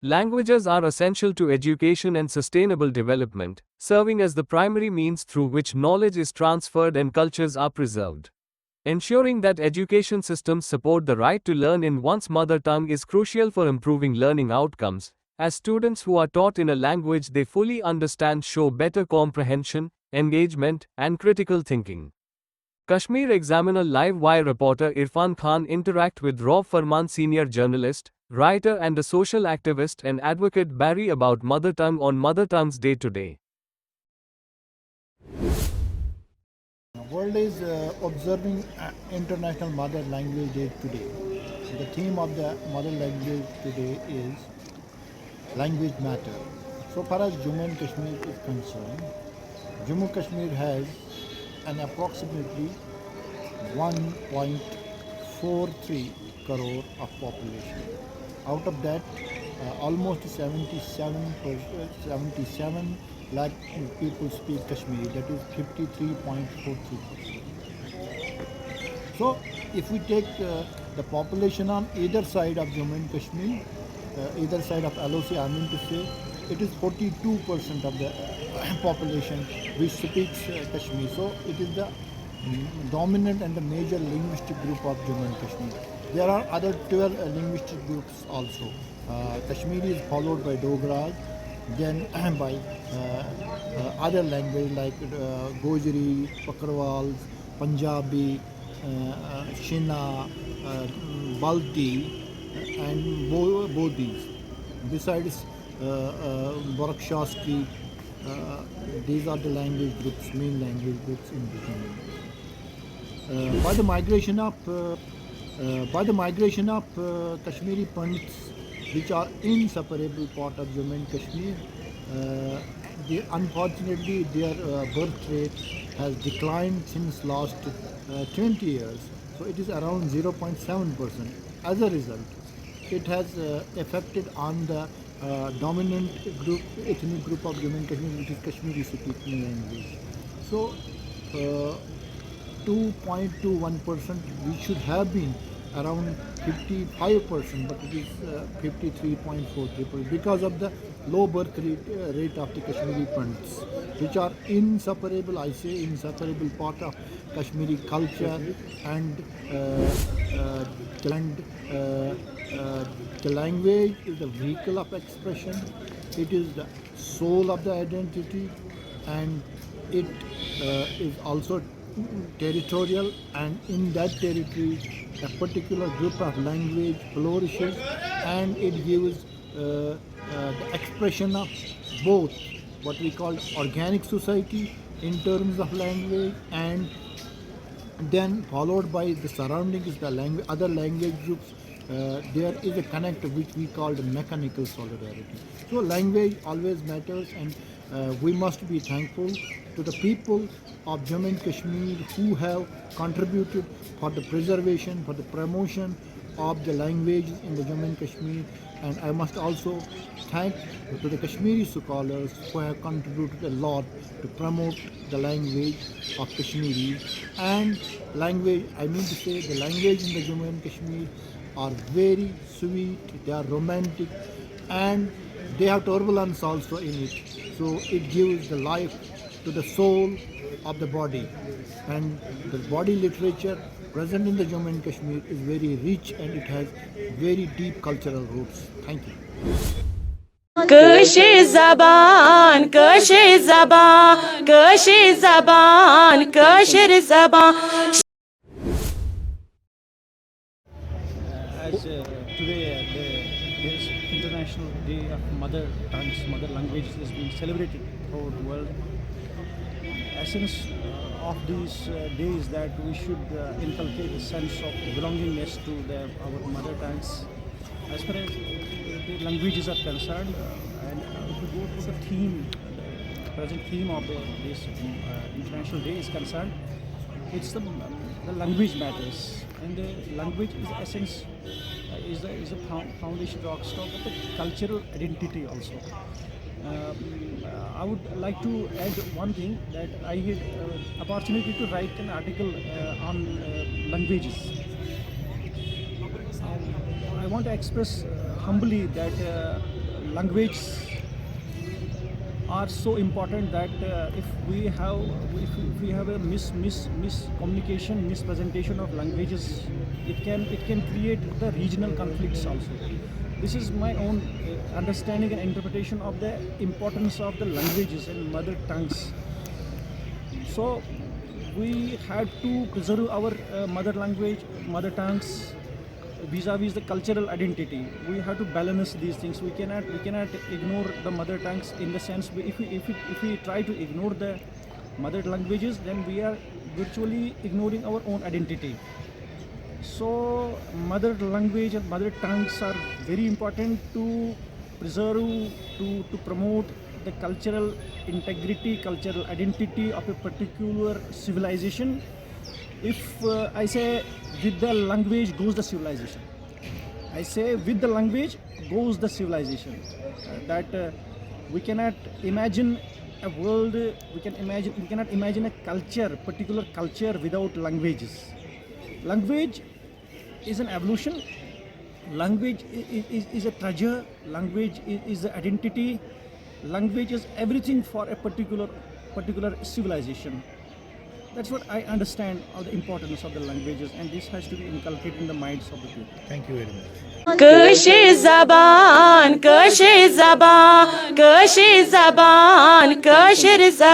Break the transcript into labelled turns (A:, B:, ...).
A: Languages are essential to education and sustainable development, serving as the primary means through which knowledge is transferred and cultures are preserved. Ensuring that education systems support the right to learn in one's mother tongue is crucial for improving learning outcomes, as students who are taught in a language they fully understand show better comprehension, engagement, and critical thinking. Kashmir Examiner Live Wire reporter Irfan Khan interact with Rob Farman, senior journalist, writer and a social activist and advocate Barry about mother tongue on Mother Tongue's Day today.
B: The world is observing International Mother Language Day today. The theme of the Mother Language today is Language Matter. So far as Jammu and Kashmir is concerned, Jammu Kashmir has an approximately 1.43 crore of population. Out of that, almost 77 lakh people speak Kashmiri, that is 53.43%. So if we take the population on either side of Jammu and Kashmir, either side of LOC, I mean to say, it is 42% of the population which speaks Kashmir. So it is the dominant and the major linguistic group of Jammu and Kashmir. There are other 12 linguistic groups also. Kashmiri is followed by Dogra, then by other language like Gojri, Pakarwal, Punjabi, Shina, Balti, and Bodhis. Besides Borakshasky, these are the language groups, main language groups in the Jammu. By the migration of Kashmiri Pandits, which are inseparable part of Jammu and Kashmir, unfortunately their birth rate has declined since last 20 years. So it is around 0.7%. As a result, it has affected on the dominant group, ethnic group of Jammu and Kashmir, which is Kashmiri speaking language. So 2.21%, we should have been around 55%, but it is 53.43% because of the low birth rate of the Kashmiri Pandits, which are inseparable, I say inseparable part of Kashmiri culture and the language is the vehicle of expression, it is the soul of the identity, and it is also territorial, and in that territory a particular group of language flourishes, and it gives the expression of both what we call organic society in terms of language, and then followed by the surroundings, the language, other language groups. There is a connect which we call the mechanical solidarity. So language always matters, and we must be thankful to the people of Jammu and Kashmir who have contributed for the preservation, for the promotion of the languages in the Jammu and Kashmir. And I must also thank to the Kashmiri scholars who have contributed a lot to promote the language of Kashmiri. And language, I mean to say, the language in the Jammu and Kashmir are very sweet, they are romantic, and they have turbulence also in it. So it gives the life to the soul of the body, and the body literature present in the Jammu and Kashmir is very rich, and it has very deep cultural roots. Thank you.
C: Kashir Zaban, Kashir Zaban, Kashir Zaban, Kashir Zaban.
D: As today this International Day of Mother Tongues, Mother Languages is being celebrated throughout the world. Essence of these days that we should inculcate a sense of belongingness to our mother tongues. As far as the languages are concerned, and if we go to the theme, the present theme of this International Day is concerned, it's the language matters, and the language is the essence, is the foundation rock stock of the cultural identity also. I would like to add one thing, that I had opportunity to write an article on languages. I want to express humbly that language are so important that if we have a miscommunication, mispresentation of languages, it can create the regional conflicts also. This is my own understanding and interpretation of the importance of the languages and mother tongues. So we have to preserve our mother language, mother tongues, vis-a-vis the cultural identity. We have to balance these things. We cannot ignore the mother tongues, in the sense if we try to ignore the mother languages, then we are virtually ignoring our own identity. So mother language and mother tongues are very important to preserve, to promote the cultural integrity, cultural identity of a particular civilization. If I say with the language goes the civilization, I say with the language goes the civilization. We cannot imagine a world, we cannot imagine a culture, particular culture, without languages. Language is an evolution. Language is a treasure. Language is the identity. Language is everything for a particular civilization. That's what I understand of the importance of the languages, and this has to be inculcated in the minds of the people.
B: Thank you very much.
C: کٲشِر زبان کٲشِر زبان کٲشِر زبان کٲشِر زبان